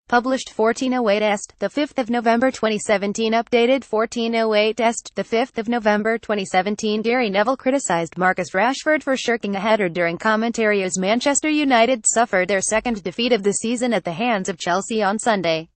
Published 1408 Est, the 5th of November 2017. Updated 1408 Est, the 5th of November 2017. Gary Neville criticised Marcus Rashford for shirking a header during commentary as Manchester United suffered their second defeat of the season at the hands of Chelsea on Sunday.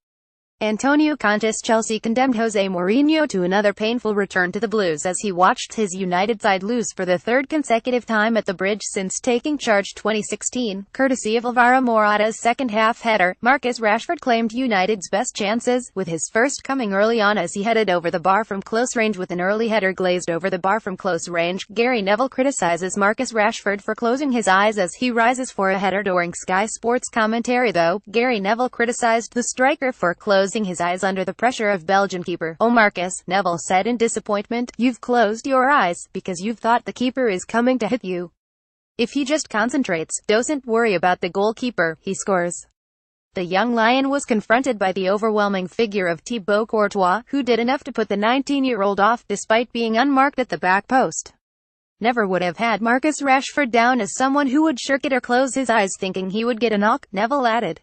Antonio Contes Chelsea condemned Jose Mourinho to another painful return to the Blues as he watched his United side lose for the third consecutive time at the Bridge since taking charge 2016. Courtesy of Alvaro Morata's second-half header, Marcus Rashford claimed United's best chances, with his first coming early on as he headed over the bar from close range with an early header glazed over the bar from close range. Gary Neville criticises Marcus Rashford for closing his eyes as he rises for a header during Sky Sports commentary though. Gary Neville criticised the striker for closing his eyes under the pressure of Belgian keeper. "Oh Marcus," Neville said in disappointment, "you've closed your eyes because you've thought the keeper is coming to hit you. If he just concentrates, doesn't worry about the goalkeeper, he scores." The young lion was confronted by the overwhelming figure of Thibaut Courtois, who did enough to put the 19-year-old off despite being unmarked at the back post. "Never would have had Marcus Rashford down as someone who would shirk it or close his eyes thinking he would get a knock," Neville added.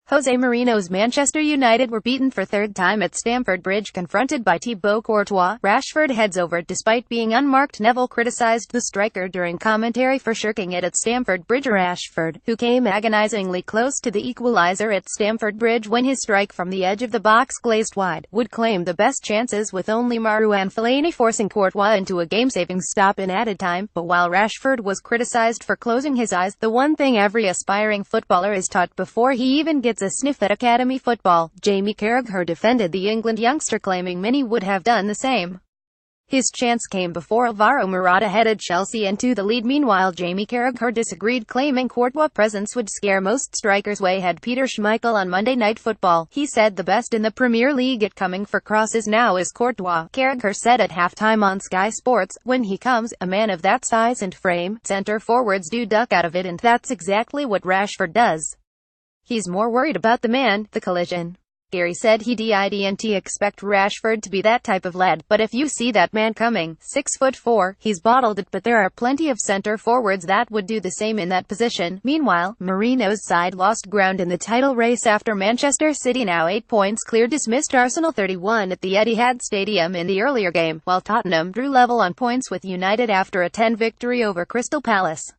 Jose Mourinho's Manchester United were beaten for third time at Stamford Bridge confronted by Thibaut Courtois. Rashford heads over despite being unmarked. Neville criticised the striker during commentary for shirking it at Stamford BridgeRashford, who came agonisingly close to the equaliser at Stamford Bridge when his strike from the edge of the box glazed wide, would claim the best chances with only Marouane Fellaini forcing Courtois into a game-saving stop in added time. But while Rashford was criticised for closing his eyes, the one thing every aspiring footballer is taught before he even gets a sniff at academy football, Jamie Carragher defended the England youngster claiming many would have done the same. His chance came before Alvaro Morata headed Chelsea into the lead. Meanwhile Jamie Carragher disagreed, claiming Courtois' presence would scare most strikers. We had Peter Schmeichel on Monday Night Football. He said the best in the Premier League at coming for crosses now is Courtois. Carragher said at halftime on Sky Sports, "When he comes, a man of that size and frame, centre forwards do duck out of it, and that's exactly what Rashford does. He's more worried about the man, the collision." Gary said he didn't expect Rashford to be that type of lad, but if you see that man coming, 6'4", he's bottled it, but there are plenty of centre forwards that would do the same in that position. Meanwhile, Mourinho's side lost ground in the title race after Manchester City, now 8 points clear, dismissed Arsenal 31 at the Etihad Stadium in the earlier game, while Tottenham drew level on points with United after a 10 victory over Crystal Palace.